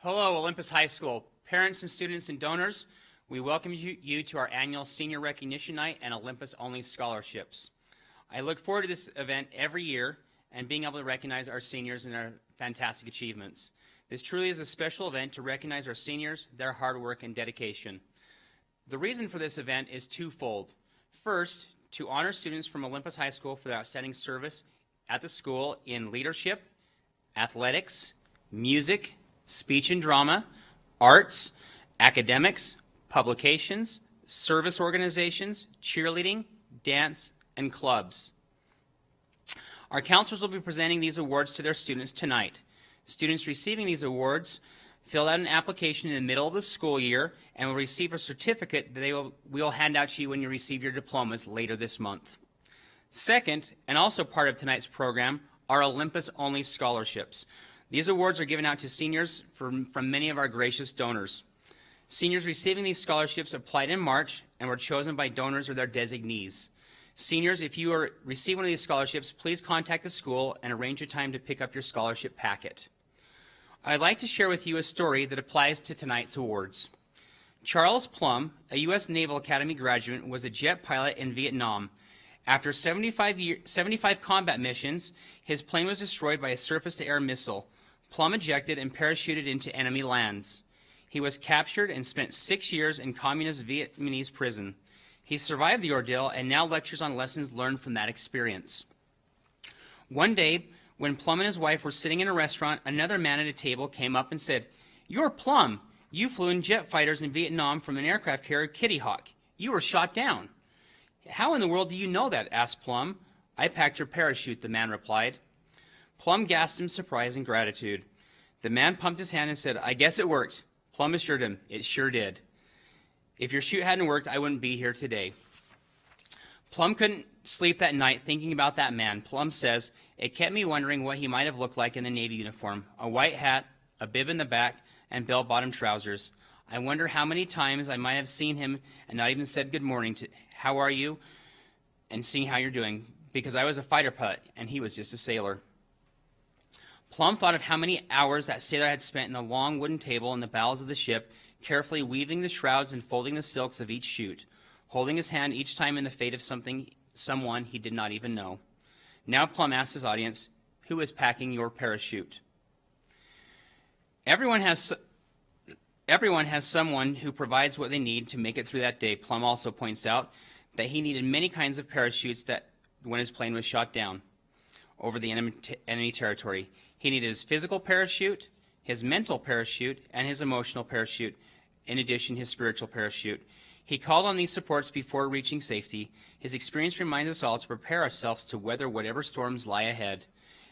Hello, Olympus High School. Parents and students and donors, we welcome you to our annual Senior Recognition Night and Olympus-only scholarships. I look forward to this event every year and being able to recognize our seniors and their fantastic achievements. This truly is a special event to recognize our seniors, their hard work and dedication. The reason for this event is twofold. First, to honor students from Olympus High School for their outstanding service at the school in leadership, athletics, music, speech and drama, arts, academics, publications, service organizations, cheerleading, dance, and clubs. Our counselors will be presenting these awards to their students tonight. Students receiving these awards fill out an application in the middle of the school year and will receive a certificate that we will hand out to you when you receive your diplomas later this month. Second, and also part of tonight's program, are Olympus-only scholarships. These awards are given out to seniors from many of our gracious donors. Seniors receiving these scholarships applied in March and were chosen by donors or their designees. Seniors, if you receive one of these scholarships, please contact the school and arrange a time to pick up your scholarship packet. I'd like to share with you a story that applies to tonight's awards. Charles Plum, a U.S. Naval Academy graduate, was a jet pilot in Vietnam. After 75 combat missions, his plane was destroyed by a surface-to-air missile. Plum ejected and parachuted into enemy lands. He was captured and spent 6 years in communist Vietnamese prison. He survived the ordeal and now lectures on lessons learned from that experience. One day, when Plum and his wife were sitting in a restaurant, another man at a table came up and said, "You're Plum. You flew in jet fighters in Vietnam from an aircraft carrier, Kitty Hawk. You were shot down." "How in the world do you know that?" asked Plum. "I packed your parachute," the man replied. Plum gasped in surprise and gratitude. The man pumped his hand and said, "I guess it worked." Plum assured him, "It sure did. If your chute hadn't worked, I wouldn't be here today." Plum couldn't sleep that night thinking about that man. Plum says, "It kept me wondering what he might have looked like in the Navy uniform. A white hat, a bib in the back, and bell-bottom trousers. I wonder how many times I might have seen him and not even said good morning to, how are you, and seeing how you're doing, because I was a fighter pilot and he was just a sailor." Plum thought of how many hours that sailor had spent in the long wooden table in the bowels of the ship, carefully weaving the shrouds and folding the silks of each chute, holding his hand each time in the fate of someone he did not even know. Now Plum asked his audience, "Who is packing your parachute?" Everyone has someone who provides what they need to make it through that day. Plum also points out that he needed many kinds of parachutes when his plane was shot down over the enemy territory. He needed his physical parachute, his mental parachute, and his emotional parachute, in addition his spiritual parachute. He called on these supports before reaching safety. His experience reminds us all to prepare ourselves to weather whatever storms lie ahead.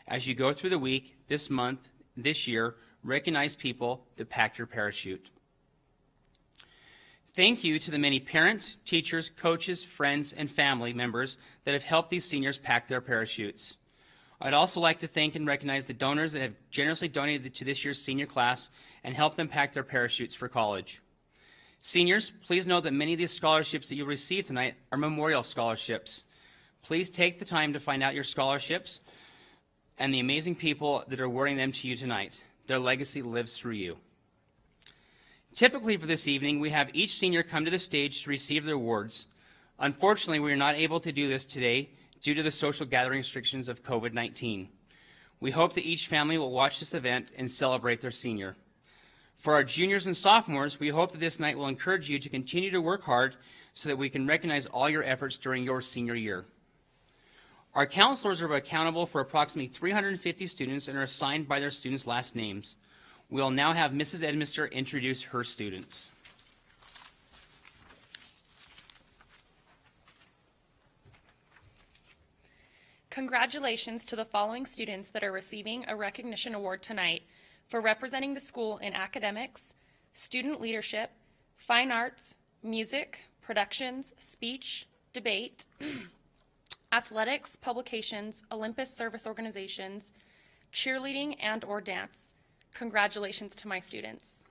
As you go through the week, this month, this year, recognize people to pack your parachute. Thank you to the many parents, teachers, coaches, friends, and family members that have helped these seniors pack their parachutes. I'd also like to thank and recognize the donors that have generously donated to this year's senior class and helped them pack their parachutes for college. Seniors, please know that many of these scholarships that you'll receive tonight are memorial scholarships. Please take the time to find out your scholarships and the amazing people that are awarding them to you tonight. Their legacy lives through you. Typically for this evening, we have each senior come to the stage to receive their awards. Unfortunately, we are not able to do this today due to the social gathering restrictions of COVID-19. We hope that each family will watch this event and celebrate their senior. For our juniors and sophomores, we hope that this night will encourage you to continue to work hard so that we can recognize all your efforts during your senior year. Our counselors are accountable for approximately 350 students and are assigned by their students' last names. We will now have Mrs. Edmister introduce her students. Congratulations to the following students that are receiving a recognition award tonight for representing the school in academics, student leadership, fine arts, music, productions, speech, debate, athletics, publications, Olympus service organizations, cheerleading, and/or dance. Congratulations to my students.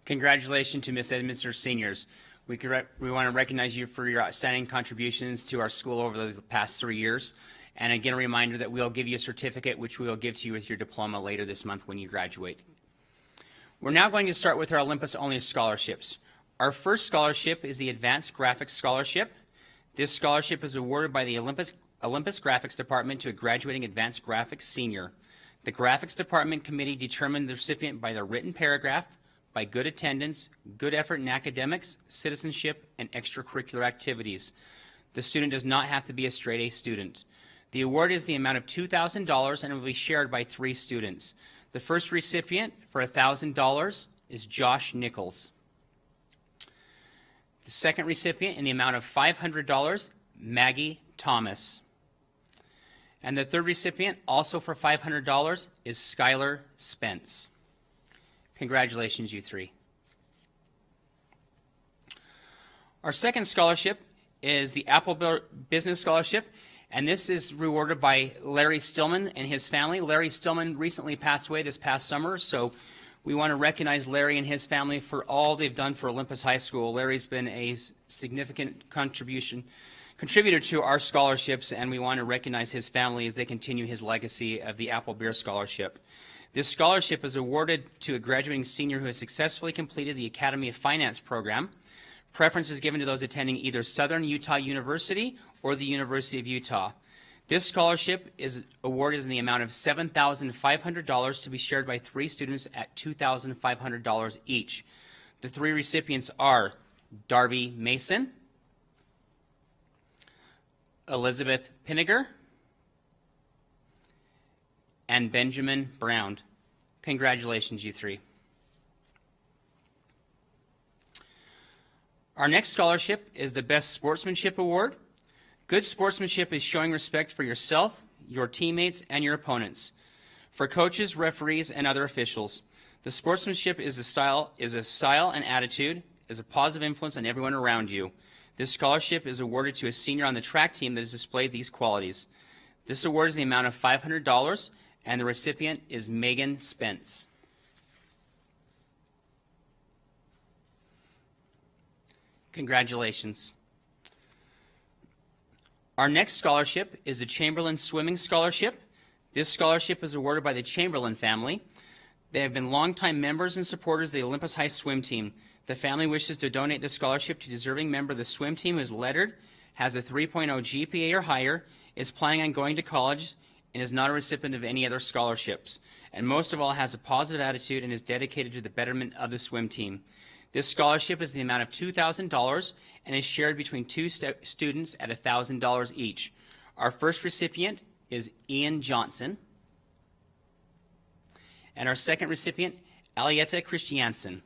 Congratulations to Miss Edminster seniors. We want to recognize you for your outstanding contributions to our school over the past 3 years. And again, a reminder that we'll give you a certificate, which we will give to you with your diploma later this month when you graduate. We're now going to start with our Olympus Only scholarships. Our first scholarship is the Advanced Graphics Scholarship. This scholarship is awarded by the Olympus Graphics Department to a graduating advanced graphics senior. The Graphics Department Committee determined the recipient by their written paragraph, by good attendance, good effort in academics, citizenship, and extracurricular activities. The student does not have to be a straight A student. The award is the amount of $2,000 and will be shared by 3 students. The first recipient for $1,000 is Josh Nichols. The second recipient in the amount of $500, Maggie Thomas. And the third recipient, also for $500, is Skylar Spence. Congratulations, you 3. Our second scholarship is the Apple Business Scholarship, and this is rewarded by Larry Stillman and his family. Larry Stillman recently passed away this past summer, so we want to recognize Larry and his family for all they've done for Olympus High School. Larry's been a significant contributor to our scholarships, and we want to recognize his family as they continue his legacy of the Apple Beer Scholarship. This scholarship is awarded to a graduating senior who has successfully completed the Academy of Finance program. Preference is given to those attending either Southern Utah University or the University of Utah. This scholarship is awarded in the amount of $7,500 to be shared by 3 students at $2,500 each. The 3 recipients are Darby Mason, Elizabeth Pinniger, and Benjamin Brown. Congratulations, you 3. Our next scholarship is the Best Sportsmanship Award. Good sportsmanship is showing respect for yourself, your teammates, and your opponents. For coaches, referees, and other officials, the sportsmanship is a style and attitude, is a positive influence on everyone around you. This scholarship is awarded to a senior on the track team that has displayed these qualities. This award is the amount of $500, and the recipient is Megan Spence. Congratulations. Our next scholarship is the Chamberlain Swimming Scholarship. This scholarship is awarded by the Chamberlain family. They have been longtime members and supporters of the Olympus High swim team. The family wishes to donate this scholarship to a deserving member of the swim team who is lettered, has a 3.0 GPA or higher, is planning on going to college, and is not a recipient of any other scholarships, and most of all has a positive attitude and is dedicated to the betterment of the swim team. This scholarship is the amount of $2,000 and is shared between 2 students at $1,000 each. Our first recipient is Ian Johnson, and our second recipient, Alietta Christiansen.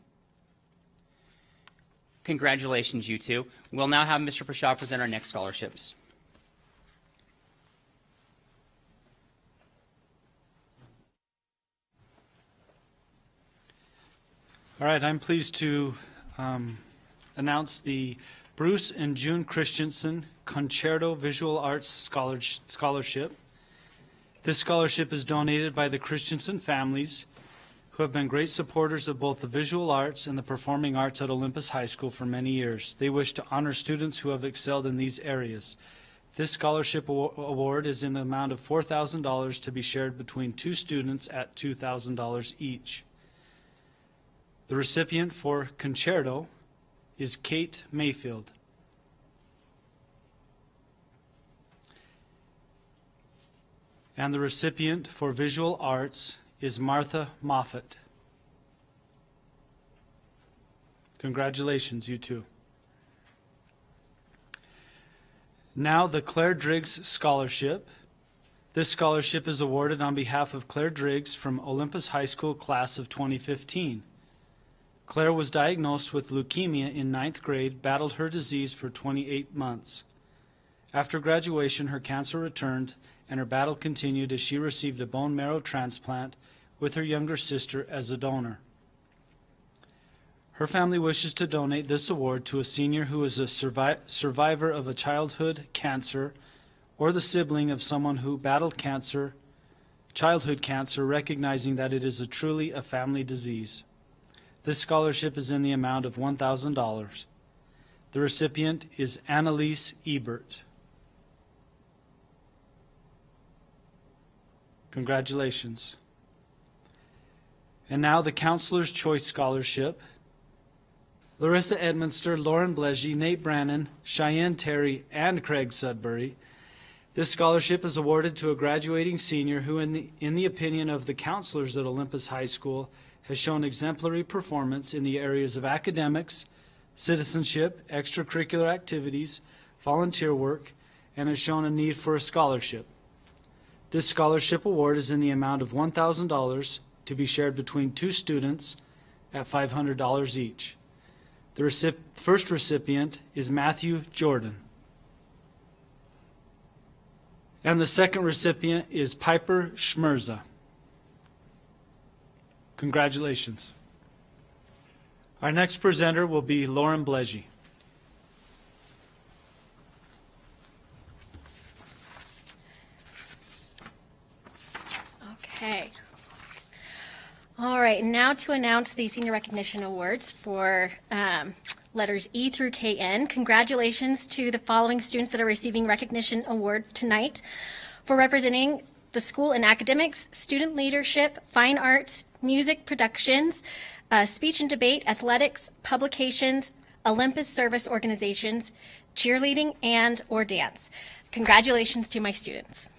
Congratulations, you 2. We'll now have Mr. Prashad present our next scholarships. All right, I'm pleased to announce the Bruce and June Christensen Concerto Visual Arts Scholarship. This scholarship is donated by the Christensen families, who have been great supporters of both the visual arts and the performing arts at Olympus High School for many years. They wish to honor students who have excelled in these areas. This scholarship award is in the amount of $4,000 to be shared between 2 students at $2,000 each. The recipient for Concerto is Kate Mayfield. And the recipient for Visual Arts is Martha Moffett. Congratulations, you 2. Now the Claire Driggs Scholarship. This scholarship is awarded on behalf of Claire Driggs from Olympus High School class of 2015. Claire was diagnosed with leukemia in 9th grade, battled her disease for 28 months. After graduation, her cancer returned, and her battle continued as she received a bone marrow transplant with her younger sister as a donor. Her family wishes to donate this award to a senior who is a survivor of a childhood cancer or the sibling of someone who battled childhood cancer, recognizing that it is truly a family disease. This scholarship is in the amount of $1,000. The recipient is Annalise Ebert. Congratulations. And now the Counselor's Choice Scholarship. Larissa Edmonster, Lauren Blegy, Nate Brannon, Cheyenne Terry, and Craig Sudbury. This scholarship is awarded to a graduating senior who, in the opinion of the counselors at Olympus High School, has shown exemplary performance in the areas of academics, citizenship, extracurricular activities, volunteer work, and has shown a need for a scholarship. This scholarship award is in the amount of $1,000 to be shared between 2 students at $500 each. The first recipient is Matthew Jordan. And the second recipient is Piper Schmerza. Congratulations. Our next presenter will be Lauren Blegy. Okay. All right, now to announce the Senior Recognition Awards for letters E through KN. Congratulations to the following students that are receiving recognition award tonight for representing the school in academics, student leadership, fine arts, music productions, speech and debate, athletics, publications, Olympus service organizations, cheerleading, and/or dance. Congratulations to my students.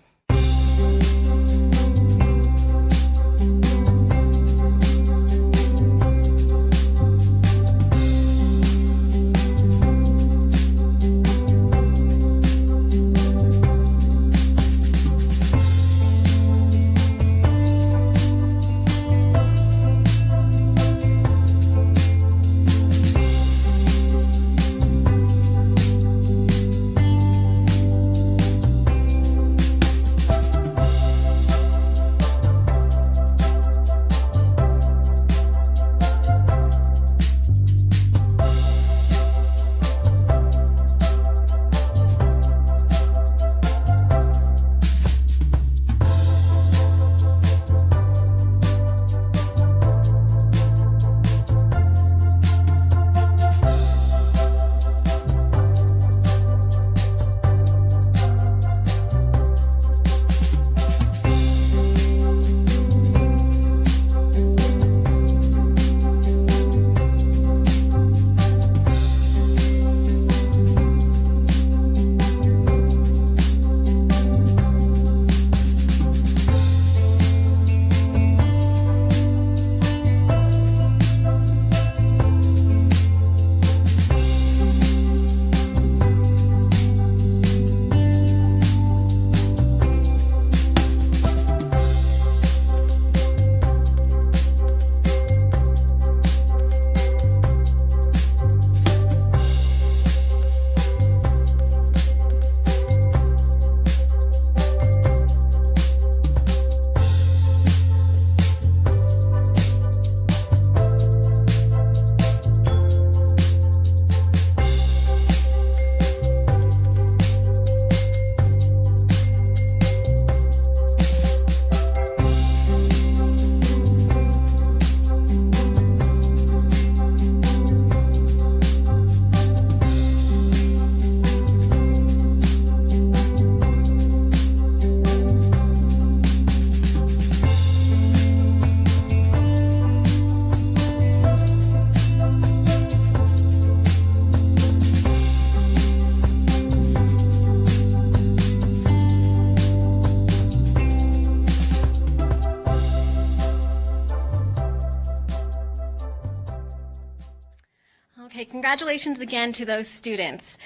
Okay, congratulations again to those students.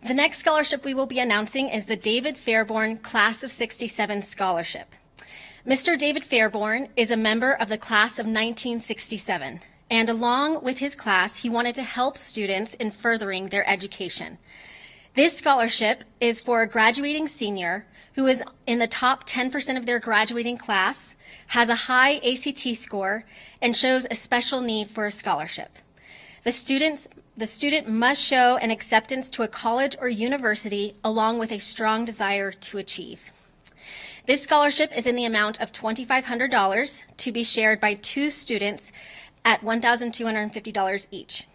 The next scholarship we will be announcing is the David Fairborn Class of '67 Scholarship. Mr. David Fairborn is a member of the class of 1967, and along with his class, he wanted to help students in furthering their education. This scholarship is for a graduating senior who is in the top 10% of their graduating class, has a high ACT score, and shows a special need for a scholarship. The student must show an acceptance to a college or university along with a strong desire to achieve. This scholarship is in the amount of $2,500 to be shared by 2 students at $1,250 each.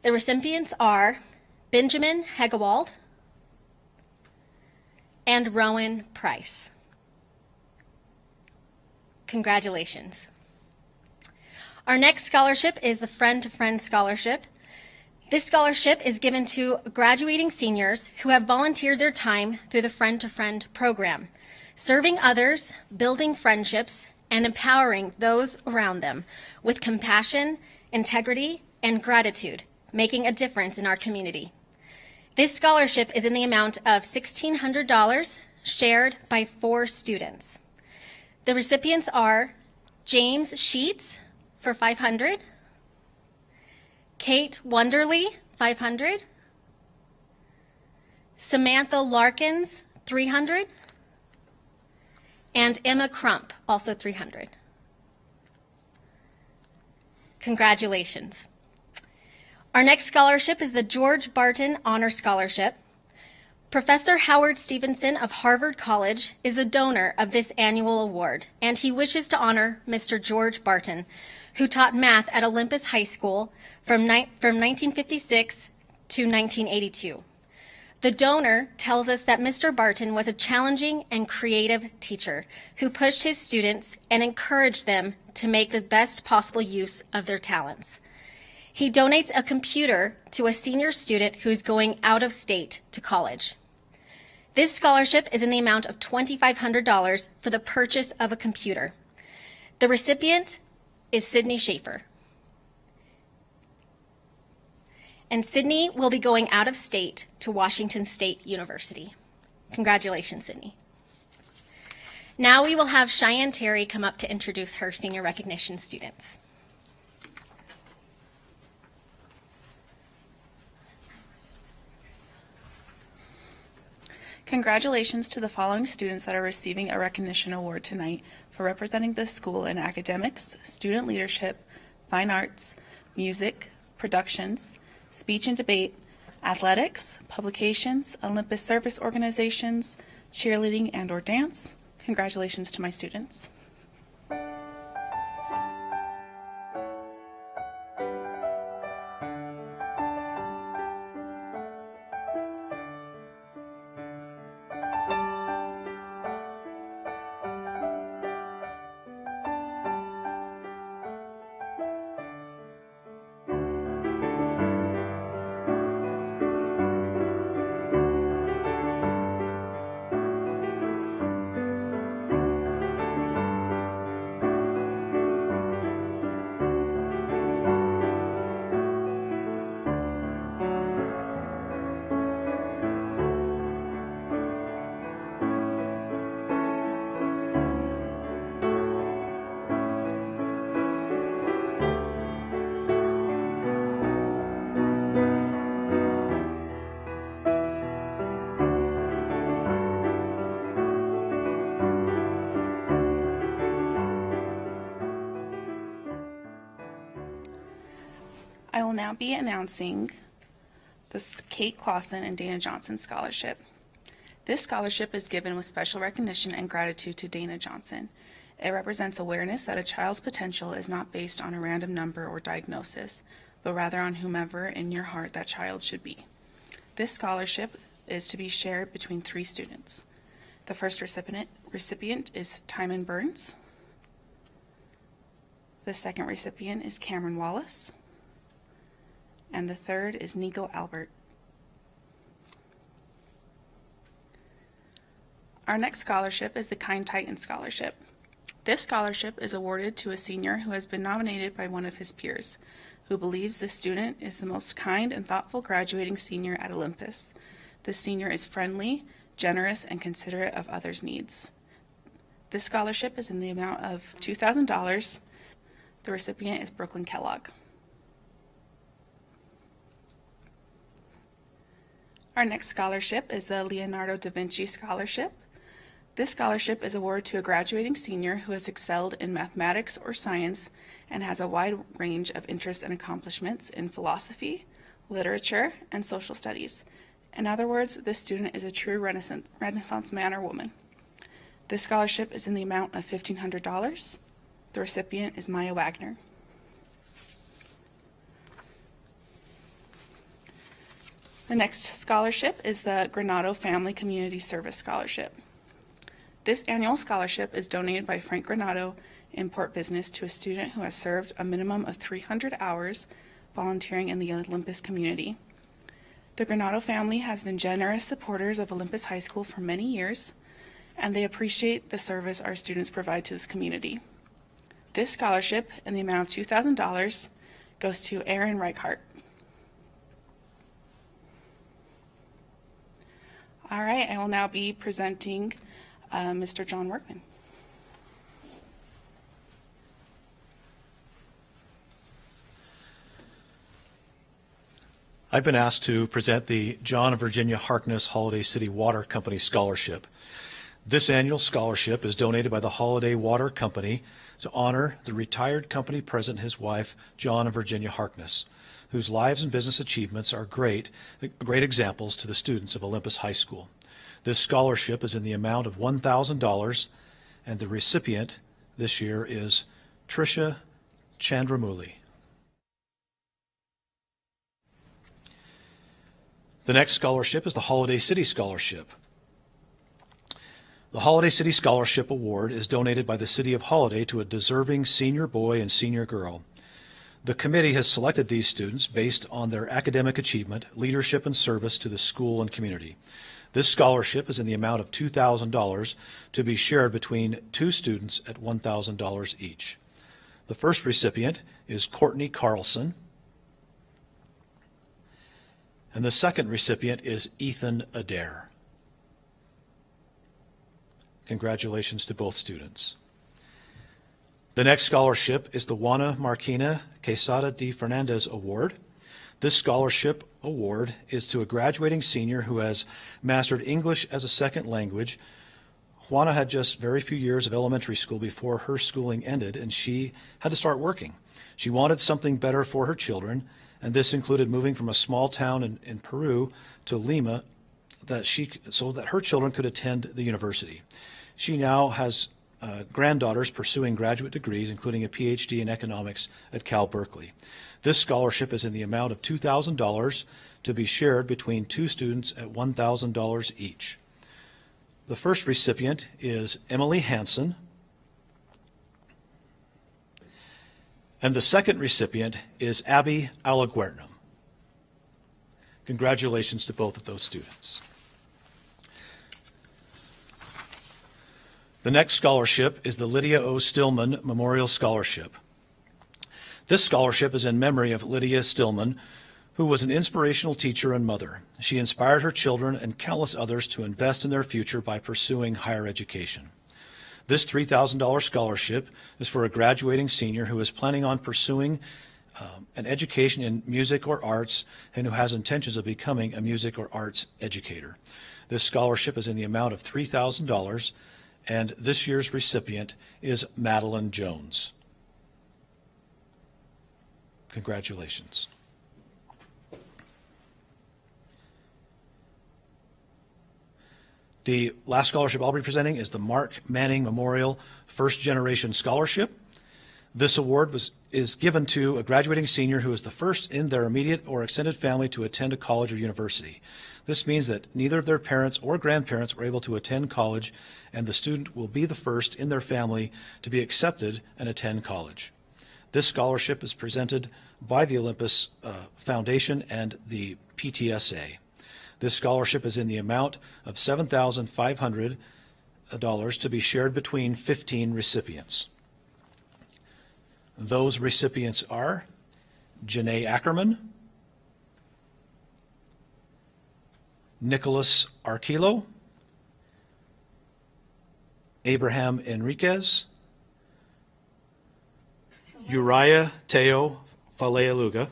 The recipients are Benjamin Hegewald and Rowan Price. Congratulations. Our next scholarship is the Friend to Friend Scholarship. This scholarship is given to graduating seniors who have volunteered their time through the Friend to Friend program, serving others, building friendships, and empowering those around them with compassion, integrity, and gratitude, making a difference in our community. This scholarship is in the amount of $1,600, shared by 4 students. The recipients are James Sheets for $500, Kate Wonderly, $500, Samantha Larkins, $300, and Emma Crump, also $300. Congratulations. Our next scholarship is the George Barton Honor Scholarship. Professor Howard Stevenson of Harvard College is the donor of this annual award, and he wishes to honor Mr. George Barton, who taught math at Olympus High School from 1956 to 1982. The donor tells us that Mr. Barton was a challenging and creative teacher who pushed his students and encouraged them to make the best possible use of their talents. He donates a computer to a senior student who's going out of state to college. This scholarship is in the amount of $2,500 for the purchase of a computer. The recipient is Sydney Schaefer. And Sydney will be going out of state to Washington State University. Congratulations, Sydney. Now we will have Cheyenne Terry come up to introduce her senior recognition students. Congratulations to the following students that are receiving a recognition award tonight for representing the school in academics, student leadership, fine arts, music, productions, speech and debate, athletics, publications, Olympus service organizations, cheerleading and/or dance. Congratulations to my students. I will now be announcing the Kate Clausen and Dana Johnson Scholarship. This scholarship is given with special recognition and gratitude to Dana Johnson. It represents awareness that a child's potential is not based on a random number or diagnosis, but rather on whomever in your heart that child should be. This scholarship is to be shared between 3 students. The first recipient is Timon Burns. The second recipient is Cameron Wallace. And the third is Nico Albert. Our next scholarship is the Kind Titan Scholarship. This scholarship is awarded to a senior who has been nominated by one of his peers, who believes the student is the most kind and thoughtful graduating senior at Olympus. The senior is friendly, generous, and considerate of others' needs. This scholarship is in the amount of $2,000. The recipient is Brooklyn Kellogg. Our next scholarship is the Leonardo da Vinci Scholarship. This scholarship is awarded to a graduating senior who has excelled in mathematics or science and has a wide range of interests and accomplishments in philosophy, literature, and social studies. In other words, this student is a true Renaissance man or woman. This scholarship is in the amount of $1,500. The recipient is Maya Wagner. The next scholarship is the Granado Family Community Service Scholarship. This annual scholarship is donated by Frank Granado Import Business to a student who has served a minimum of 300 hours volunteering in the Olympus community. The Granado family has been generous supporters of Olympus High School for many years, and they appreciate the service our students provide to this community. This scholarship, in the amount of $2,000, goes to Aaron Reichart. All right, I will now be presenting Mr. John Workman. I've been asked to present the John and Virginia Harkness Holiday City Water Company Scholarship. This annual scholarship is donated by the Holiday Water Company to honor the retired company president and his wife, John and Virginia Harkness, whose lives and business achievements are great examples to the students of Olympus High School. This scholarship is in the amount of $1,000, and the recipient this year is Tricia Chandramouli. The next scholarship is the Holiday City Scholarship. The Holiday City Scholarship Award is donated by the City of Holiday to a deserving senior boy and senior girl. The committee has selected these students based on their academic achievement, leadership, and service to the school and community. This scholarship is in the amount of $2,000 to be shared between two students at $1,000 each. The first recipient is Courtney Carlson, and the second recipient is Ethan Adair. Congratulations to both students. The next scholarship is the Juana Marquina Quesada de Fernandez Award. This scholarship award is to a graduating senior who has mastered English as a second language. Juana had just very few years of elementary school before her schooling ended, and she had to start working. She wanted something better for her children, and this included moving from a small town in Peru to Lima so that her children could attend the university. She now has granddaughters pursuing graduate degrees, including a PhD in economics at Cal Berkeley. This scholarship is in the amount of $2,000 to be shared between two students at $1,000 each. The first recipient is Emily Hansen, and the second recipient is Abby Alaguernum. Congratulations to both of those students. The next scholarship is the Lydia O. Stillman Memorial Scholarship. This scholarship is in memory of Lydia Stillman, who was an inspirational teacher and mother. She inspired her children and countless others to invest in their future by pursuing higher education. This $3,000 scholarship is for a graduating senior who is planning on pursuing an education in music or arts and who has intentions of becoming a music or arts educator. This scholarship is in the amount of $3,000, and this year's recipient is Madeline Jones. Congratulations. The last scholarship I'll be presenting is the Mark Manning Memorial First Generation Scholarship. This award is given to a graduating senior who is the first in their immediate or extended family to attend a college or university. This means that neither of their parents or grandparents were able to attend college, and the student will be the first in their family to be accepted and attend college. This scholarship is presented by the Olympus Foundation and the PTSA. This scholarship is in the amount of $7,500 to be shared between 15 recipients. Those recipients are Janae Ackerman, Nicholas Arquilo, Abraham Enriquez, Uriah Teo Falealuga,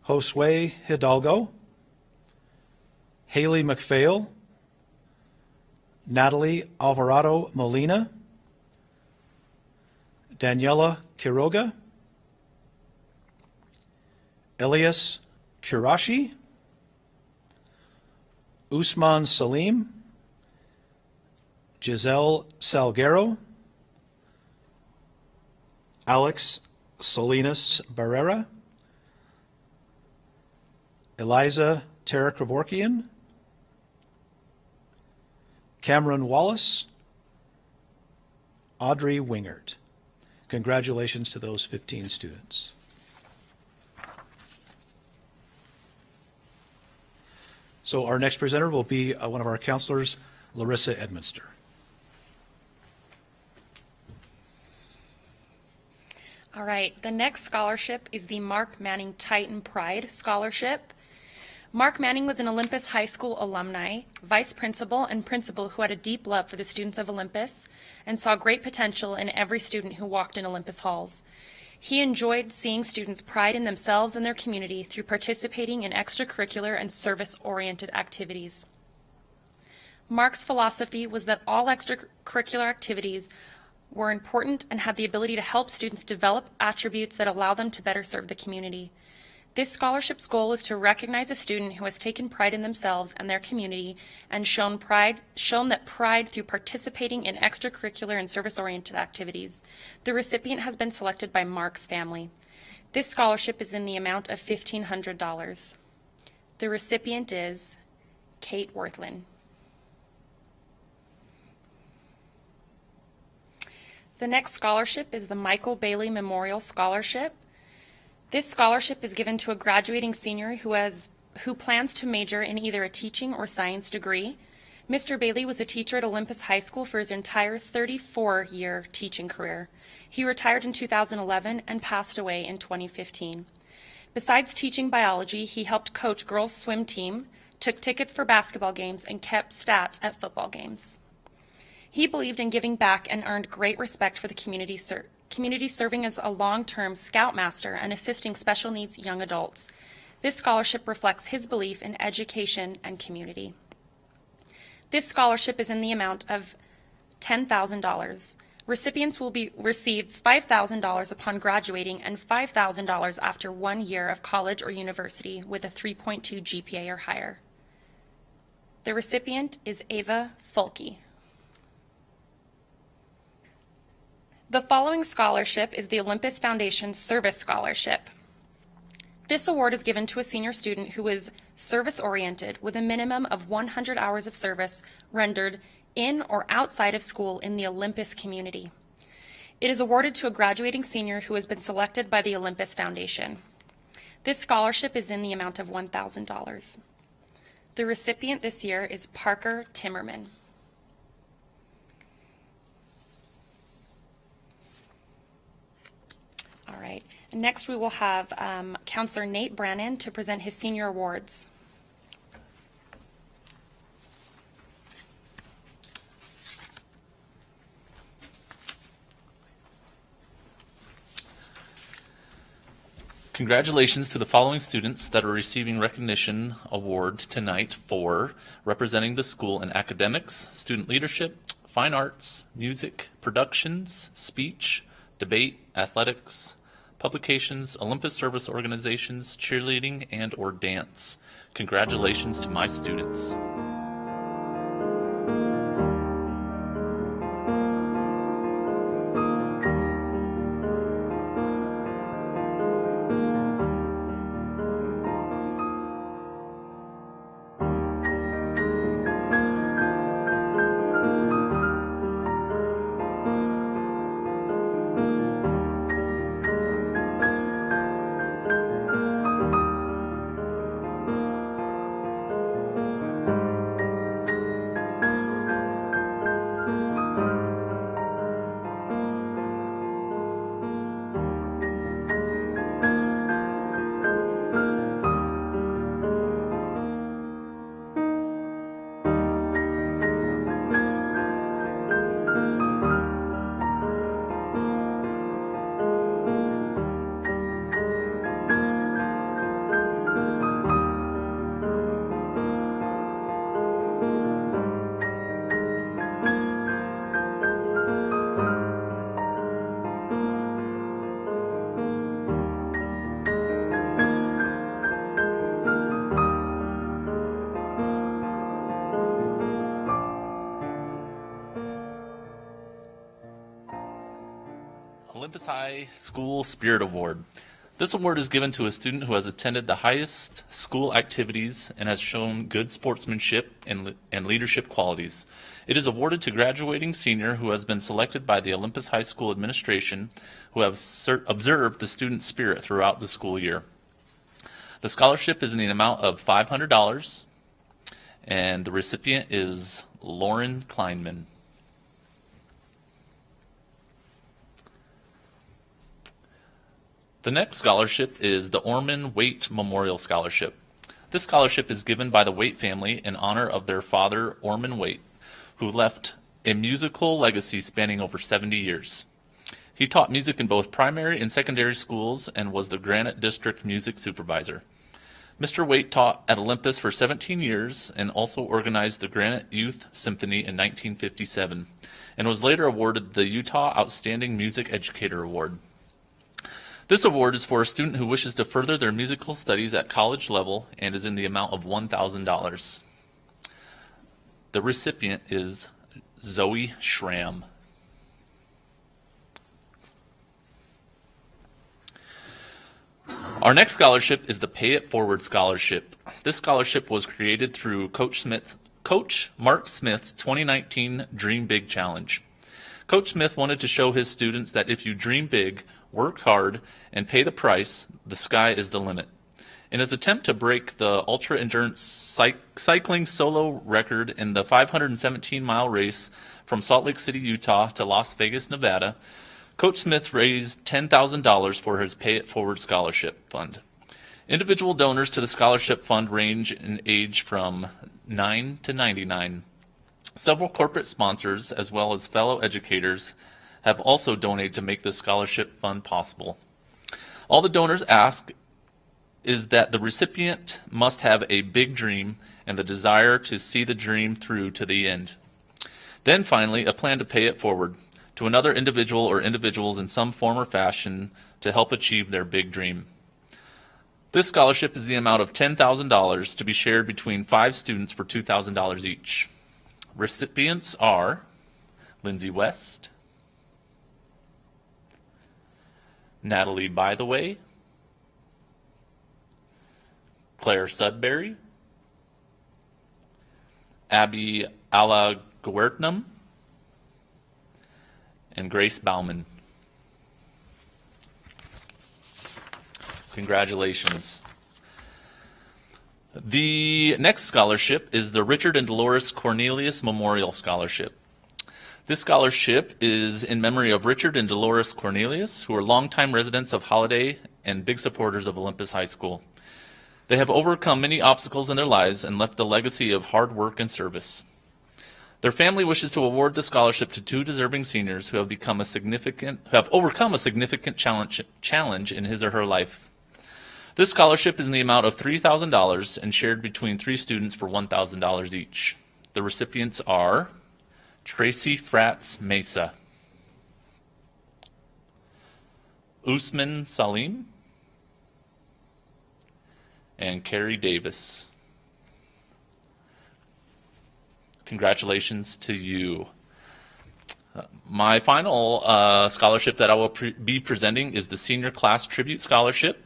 Josue Hidalgo, Haley McPhail, Natalie Alvarado Molina, Daniela Quiroga, Elias Kurashi, Usman Salim, Giselle Salguero, Alex Salinas Barrera, Eliza Tara Kevorkian, Cameron Wallace, Audrey Wingert. Congratulations to those 15 students. So our next presenter will be one of our counselors, Larissa Edminster. All right, the next scholarship is the Mark Manning Titan Pride Scholarship. Mark Manning was an Olympus High School alumni, vice principal, and principal who had a deep love for the students of Olympus and saw great potential in every student who walked in Olympus halls. He enjoyed seeing students' pride in themselves and their community through participating in extracurricular and service-oriented activities. Mark's philosophy was that all extracurricular activities were important and had the ability to help students develop attributes that allow them to better serve the community. This scholarship's goal is to recognize a student who has taken pride in themselves and their community and shown that pride through participating in extracurricular and service-oriented activities. The recipient has been selected by Mark's family. This scholarship is in the amount of $1,500. The recipient is Kate Worthlin. The next scholarship is the Michael Bailey Memorial Scholarship. This scholarship is given to a graduating senior who plans to major in either a teaching or science degree. Mr. Bailey was a teacher at Olympus High School for his entire 34-year teaching career. He retired in 2011 and passed away in 2015. Besides teaching biology, he helped coach girls' swim team, took tickets for basketball games, and kept stats at football games. He believed in giving back and earned great respect for the community serving as a long-term scoutmaster and assisting special needs young adults. This scholarship reflects his belief in education and community. This scholarship is in the amount of $10,000. Recipients will receive $5,000 upon graduating and $5,000 after 1 year of college or university with a 3.2 GPA or higher. The recipient is Ava Fulke. The following scholarship is the Olympus Foundation Service Scholarship. This award is given to a senior student who is service-oriented with a minimum of 100 hours of service rendered in or outside of school in the Olympus community. It is awarded to a graduating senior who has been selected by the Olympus Foundation. This scholarship is in the amount of $1,000. The recipient this year is Parker Timmerman. All right. Next, we will have Counselor Nate Brannon to present his senior awards. Congratulations to the following students that are receiving recognition award tonight for representing the school in academics, student leadership, fine arts, music, productions, speech, debate, athletics, publications, Olympus service organizations, cheerleading, and or dance. Congratulations to my students. Olympus High School Spirit Award. This award is given to a student who has attended the highest school activities and has shown good sportsmanship and leadership qualities. It is awarded to graduating senior who has been selected by the Olympus High School administration, who have observed the student spirit throughout the school year. The scholarship is in the amount of $500, and the recipient is Lauren Kleinman. The next scholarship is the Orman Waite Memorial Scholarship. This scholarship is given by the Waite family in honor of their father, Orman Waite, who left a musical legacy spanning over 70 years. He taught music in both primary and secondary schools and was the Granite District music supervisor. Mr. Waite taught at Olympus for 17 years and also organized the Granite Youth Symphony in 1957, and was later awarded the Utah Outstanding Music Educator Award. This award is for a student who wishes to further their musical studies at college level and is in the amount of $1,000. The recipient is Zoe Schramm. Our next scholarship is the Pay It Forward Scholarship. This scholarship was created through Coach Mark Smith's 2019 Dream Big Challenge. Coach Smith wanted to show his students that if you dream big, work hard, and pay the price, the sky is the limit. In his attempt to break the ultra-endurance cycling solo record in the 517-mile race from Salt Lake City, Utah to Las Vegas, Nevada, Coach Smith raised $10,000 for his Pay It Forward Scholarship Fund. Individual donors to the scholarship fund range in age from 9 to 99. Several corporate sponsors, as well as fellow educators, have also donated to make this scholarship fund possible. All the donors ask is that the recipient must have a big dream and the desire to see the dream through to the end. Then finally, a plan to pay it forward to another individual or individuals in some form or fashion to help achieve their big dream. This scholarship is the amount of $10,000 to be shared between 5 students for $2,000 each. Recipients are Lindsay West, Natalie Bytheway, Claire Sudbury, Abby Alaguertnam, and Grace Bauman. Congratulations. The next scholarship is the Richard and Dolores Cornelius Memorial Scholarship. This scholarship is in memory of Richard and Dolores Cornelius, who are longtime residents of Holiday and big supporters of Olympus High School. They have overcome many obstacles in their lives and left a legacy of hard work and service. Their family wishes to award the scholarship to 2 deserving seniors who have overcome a significant challenge in his or her life. This scholarship is in the amount of $3,000 and shared between 3 students for $1,000 each. The recipients are Tracy Fratz Mesa, Usman Salim, and Carrie Davis. Congratulations to you. My final scholarship that I will be presenting is the Senior Class Tribute Scholarship.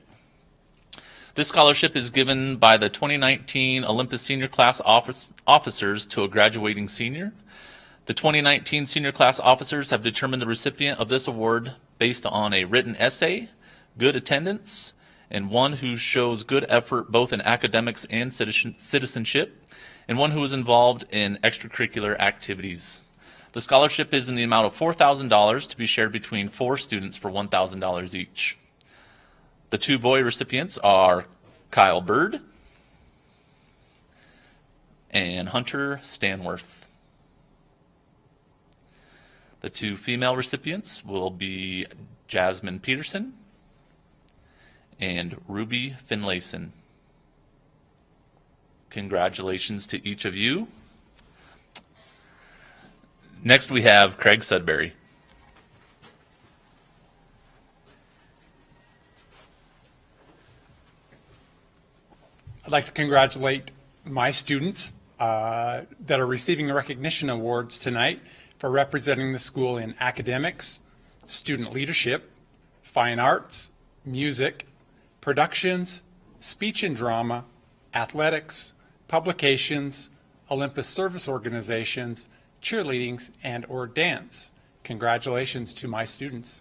This scholarship is given by the 2019 Olympus Senior Class officers to a graduating senior. The 2019 Senior Class officers have determined the recipient of this award based on a written essay, good attendance, and one who shows good effort both in academics and citizenship, and one who is involved in extracurricular activities. The scholarship is in the amount of $4,000 to be shared between 4 students for $1,000 each. The 2 boy recipients are Kyle Bird and Hunter Stanworth. The 2 female recipients will be Jasmine Peterson and Ruby Finlayson. Congratulations to each of you. Next we have Craig Sudbury. I'd like to congratulate my students that are receiving recognition awards tonight for representing the school in academics, student leadership, fine arts, music, productions, speech and drama, athletics, publications, Olympus service organizations, cheerleading, and/or dance. Congratulations to my students.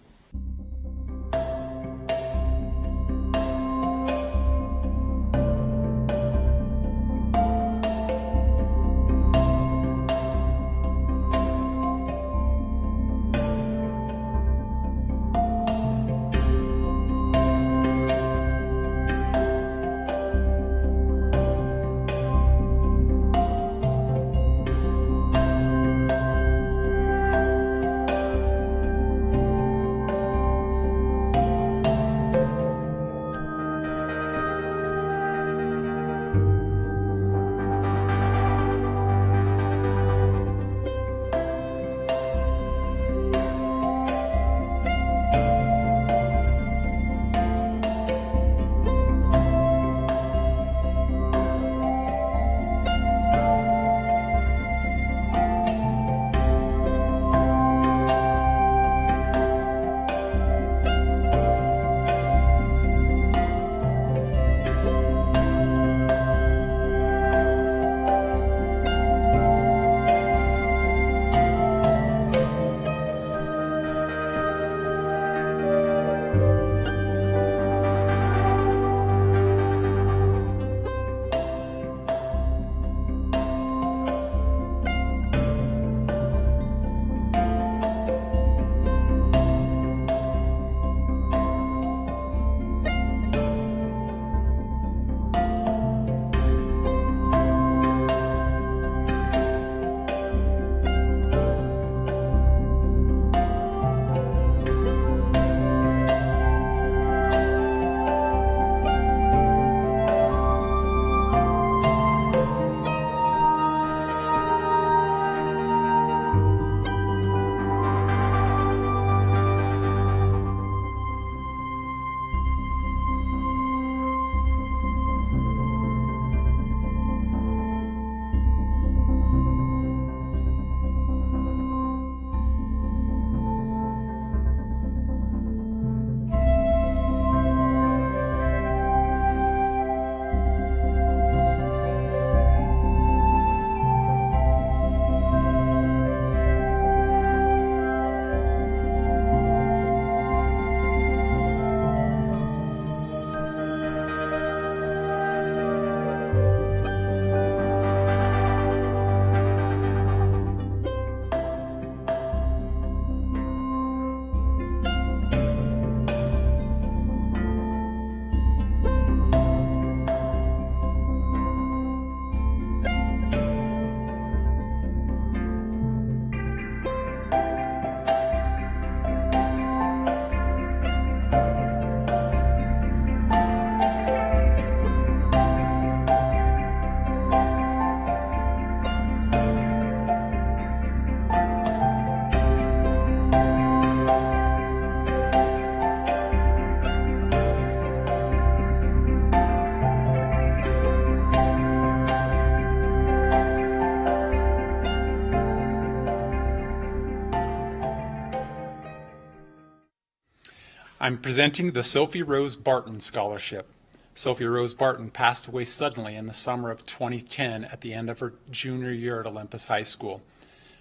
I'm presenting the Sophie Rose Barton Scholarship. Sophie Rose Barton passed away suddenly in the summer of 2010 at the end of her junior year at Olympus High School.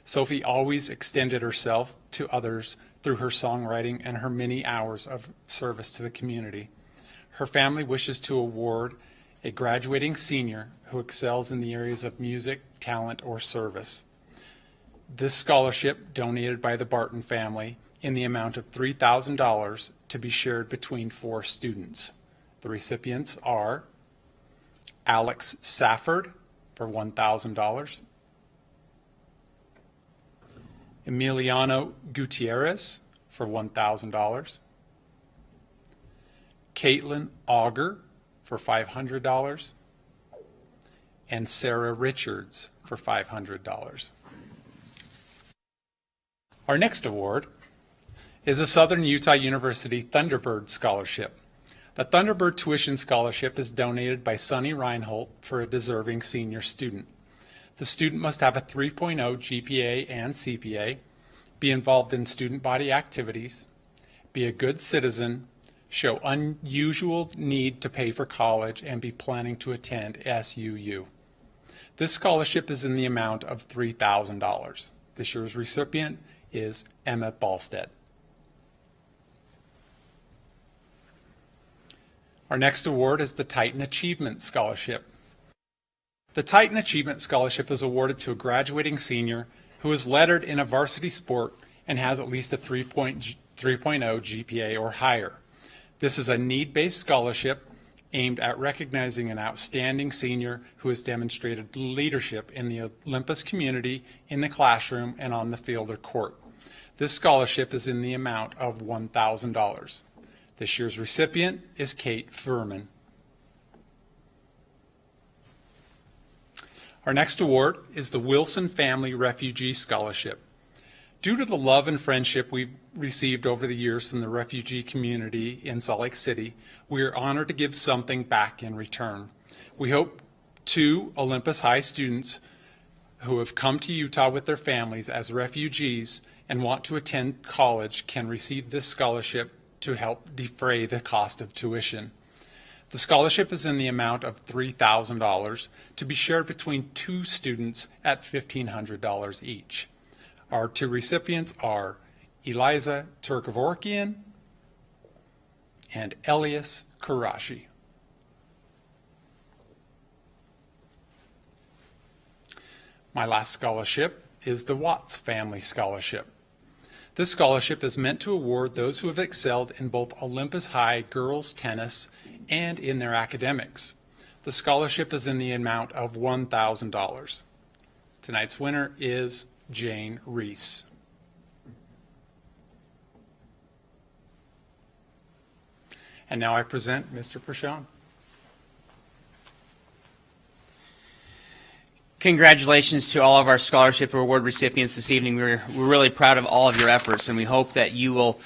Sophie always extended herself to others through her songwriting and her many hours of service to the community. Her family wishes to award a graduating senior who excels in the areas of music, talent, or service. This scholarship, donated by the Barton family in the amount of $3,000 to be shared between 4 students. The recipients are Alex Safford for $1,000, Emiliano Gutierrez for $1,000, Caitlin Auger for $500, and Sarah Richards for $500. Our next award is the Southern Utah University Thunderbird Scholarship. The Thunderbird Tuition Scholarship is donated by Sonny Reinhold for a deserving senior student. The student must have a 3.0 GPA and CPA, be involved in student body activities, be a good citizen, show unusual need to pay for college, and be planning to attend SUU. This scholarship is in the amount of $3,000. This year's recipient is Emma Ballstead. Our next award is the Titan Achievement Scholarship. The Titan Achievement Scholarship is awarded to a graduating senior who is lettered in a varsity sport and has at least a 3.0 GPA or higher. This is a need-based scholarship aimed at recognizing an outstanding senior who has demonstrated leadership in the Olympus community, in the classroom, and on the field or court. This scholarship is in the amount of $1,000. This year's recipient is Kate Furman. Our next award is the Wilson Family Refugee Scholarship. Due to the love and friendship we've received over the years from the refugee community in Salt Lake City, we are honored to give something back in return. We hope 2 Olympus High students who have come to Utah with their families as refugees and want to attend college can receive this scholarship to help defray the cost of tuition. The scholarship is in the amount of $3,000 to be shared between 2 students at $1,500 each. Our 2 recipients are Eliza Turkovorkian and Elias Karashi. My last scholarship is the Watts Family Scholarship. This scholarship is meant to award those who have excelled in both Olympus High girls tennis and in their academics. The scholarship is in the amount of $1,000. Tonight's winner is Jane Reese. And now I present Mr. Prashant. Congratulations to all of our scholarship award recipients this evening. We're really proud of all of your efforts, and we hope that you will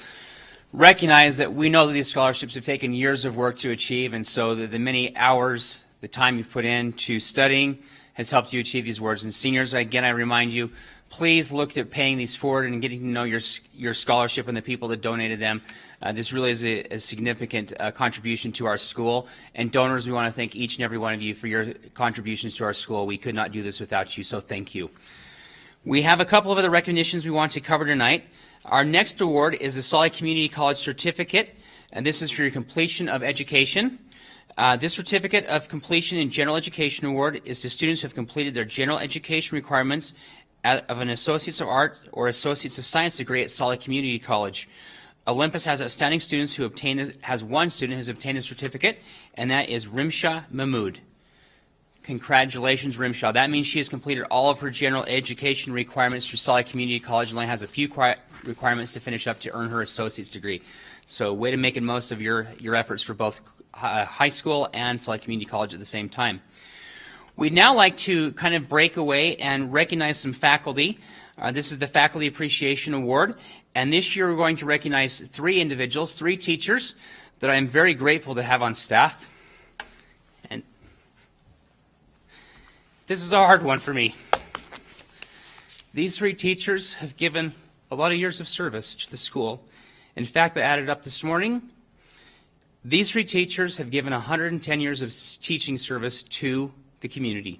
recognize that we know that these scholarships have taken years of work to achieve, and so the many hours, the time you've put into studying has helped you achieve these awards. And seniors, again, I remind you, please look at paying these forward and getting to know your scholarship and the people that donated them. This really is a significant contribution to our school. And donors, we want to thank each and every one of you for your contributions to our school. We could not do this without you, so thank you. We have a couple of other recognitions we want to cover tonight. Our next award is the Salt Lake Community College Certificate, and this is for your completion of education. This Certificate of Completion in General Education Award is to students who have completed their general education requirements of an Associates of Art or Associates of Science degree at Salt Lake Community College. Olympus has outstanding students who has one student who's obtained a certificate, and that is Rimsha Mahmood. Congratulations, Rimsha. That means she has completed all of her general education requirements through Salt Lake Community College and only has a few requirements to finish up to earn her associate's degree. So way to make the most of your efforts for both high school and Salt Lake Community College at the same time. We'd now like to kind of break away and recognize some faculty. This is the Faculty Appreciation Award, and this year we're going to recognize 3 individuals, 3 teachers that I'm very grateful to have on staff. And this is a hard one for me. These 3 teachers have given a lot of years of service to the school. In fact, I added up this morning. These 3 teachers have given 110 years of teaching service to the community.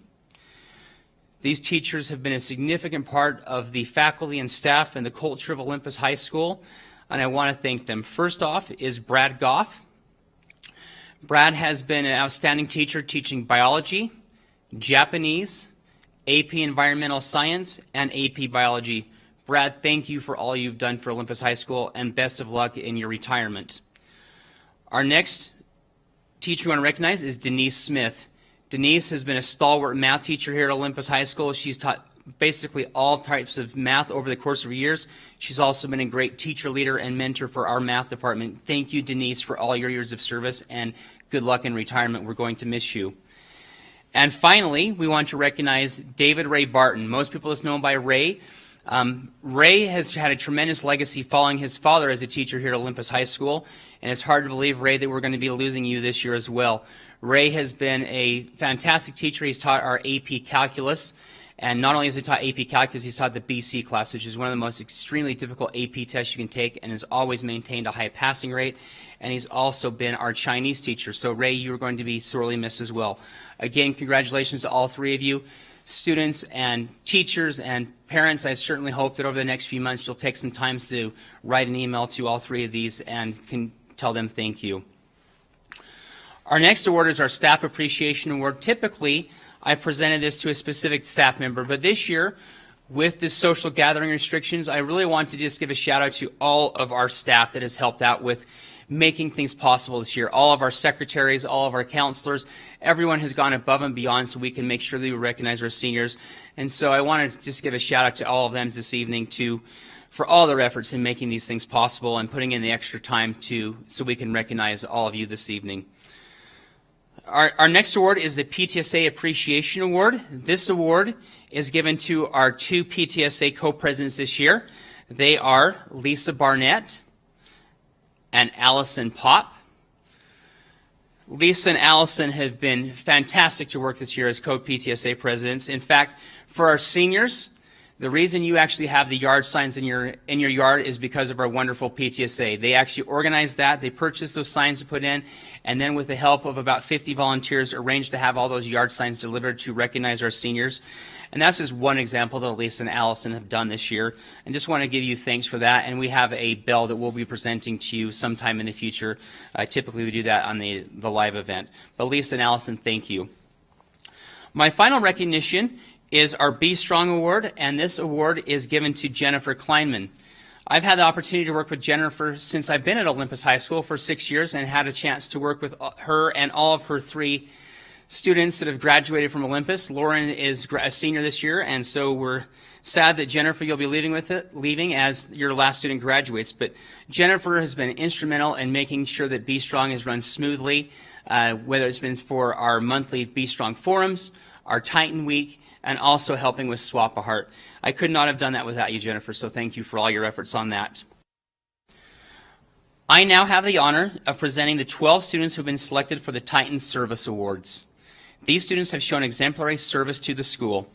These teachers have been a significant part of the faculty and staff and the culture of Olympus High School, and I want to thank them. First off is Brad Goff. Brad has been an outstanding teacher teaching biology, Japanese, AP Environmental Science, and AP Biology. Brad, thank you for all you've done for Olympus High School, and best of luck in your retirement. Our next teacher we want to recognize is Denise Smith. Denise has been a stalwart math teacher here at Olympus High School. She's taught basically all types of math over the course of years. She's also been a great teacher, leader, and mentor for our math department. Thank you, Denise, for all your years of service, and good luck in retirement. We're going to miss you. And finally, we want to recognize David Ray Barton. Most people just know him by Ray. Ray has had a tremendous legacy following his father as a teacher here at Olympus High School, and it's hard to believe, Ray, that we're going to be losing you this year as well. Ray has been a fantastic teacher. He's taught our AP Calculus, And not only has he taught AP Calculus, he's taught the BC class, which is one of the most extremely difficult AP tests you can take, and has always maintained a high passing rate. And he's also been our Chinese teacher. So Ray, you're going to be sorely missed as well. Again, congratulations to all three of you. Students and teachers and parents, I certainly hope that over the next few months you'll take some time to write an email to all three of these and can tell them thank you. Our next award is our Staff Appreciation Award. Typically, I presented this to a specific staff member, but this year, with the social gathering restrictions, I really want to just give a shout out to all of our staff that has helped out with making things possible this year. All of our secretaries, all of our counselors, everyone has gone above and beyond so we can make sure that we recognize our seniors. And so I want to just give a shout out to all of them this evening for all their efforts in making these things possible and putting in the extra time so we can recognize all of you this evening. Our next award is the PTSA Appreciation Award. This award is given to our two PTSA co-presidents this year. They are Lisa Barnett and Allison Pop. Lisa and Allison have been fantastic to work this year as co-PTSA presidents. In fact, for our seniors, the reason you actually have the yard signs in your yard is because of our wonderful PTSA. They actually organized that. They purchased those signs to put in, and then with the help of about 50 volunteers, arranged to have all those yard signs delivered to recognize our seniors. And that's just one example that Lisa and Allison have done this year. And just want to give you thanks for that. And we have a bell that we'll be presenting to you sometime in the future. Typically we do that on the live event. But Lisa and Allison, thank you. My final recognition is our Be Strong Award, and this award is given to Jennifer Kleinman. I've had the opportunity to work with Jennifer since I've been at Olympus High School for 6 years and had a chance to work with her and all of her three students that have graduated from Olympus. Lauren is a senior this year, and so we're sad that Jennifer, you'll be leaving as your last student graduates. But Jennifer has been instrumental in making sure that Be Strong is run smoothly, whether it's been for our monthly Be Strong forums, our Titan Week, and also helping with Swap a Heart. I could not have done that without you, Jennifer, so thank you for all your efforts on that. I now have the honor of presenting the 12 students who have been selected for the Titan Service Awards. These students have shown exemplary service to the school.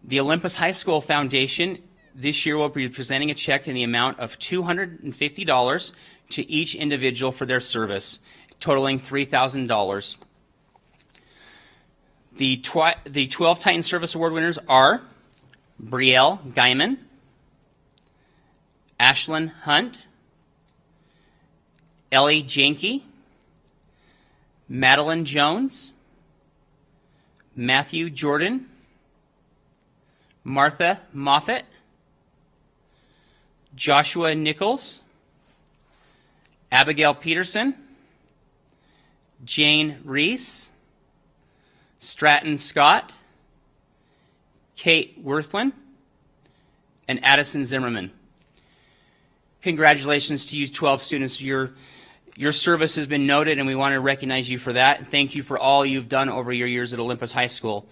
The Olympus High School Foundation this year will be presenting a check in the amount of $250 to each individual for their service, totaling $3,000. The 12 Titan Service Award winners are Brielle Guyman, Ashlyn Hunt, Ellie Janke, Madeline Jones, Matthew Jordan, Martha Moffett, Joshua Nichols, Abigail Peterson, Jane Reese, Stratton Scott, Kate Worthland, and Addison Zimmerman. Congratulations to you 12 students. Your service has been noted, and we want to recognize you for that. Thank you for all you've done over your years at Olympus High School.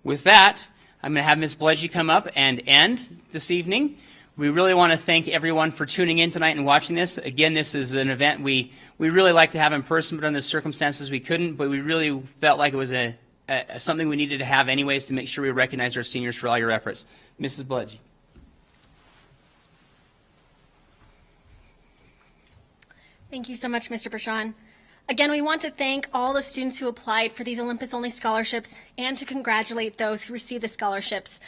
With that, I'm going to have Ms. Bledgy come up and end this evening. We really want to thank everyone for tuning in tonight and watching this. Again, this is an event we really like to have in person, but under the circumstances we couldn't, but we really felt like it was something we needed to have anyways to make sure we recognize our seniors for all your efforts. Mrs. Bledgy. Thank you so much, Mr. Bershon. Again, we want to thank all the students who applied for these Olympus-only scholarships and to congratulate those who received the scholarships.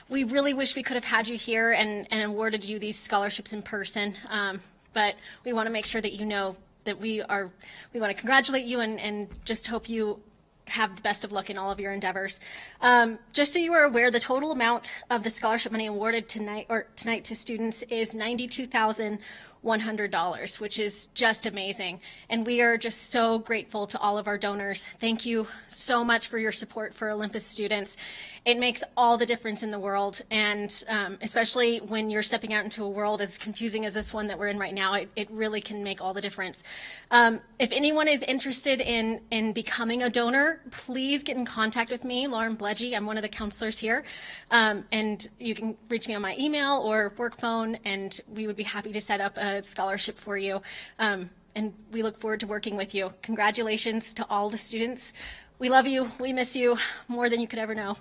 We really wish we could have had you here and awarded you these scholarships in person, but we want to make sure that you know that we want to congratulate you and just hope you have the best of luck in all of your endeavors. Just so you are aware, the total amount of the scholarship money awarded tonight to students is $92,100, which is just amazing. And we are just so grateful to all of our donors. Thank you so much for your support for Olympus students. It makes all the difference in the world, and especially when you're stepping out into a world as confusing as this one that we're in right now, it really can make all the difference. If anyone is interested in becoming a donor, please get in contact with me, Lauren Bledgy. I'm one of the counselors here, and you can reach me on my email or work phone, and we would be happy to set up a scholarship for you. And we look forward to working with you. Congratulations to all the students. We love you. We miss you more than you could ever know.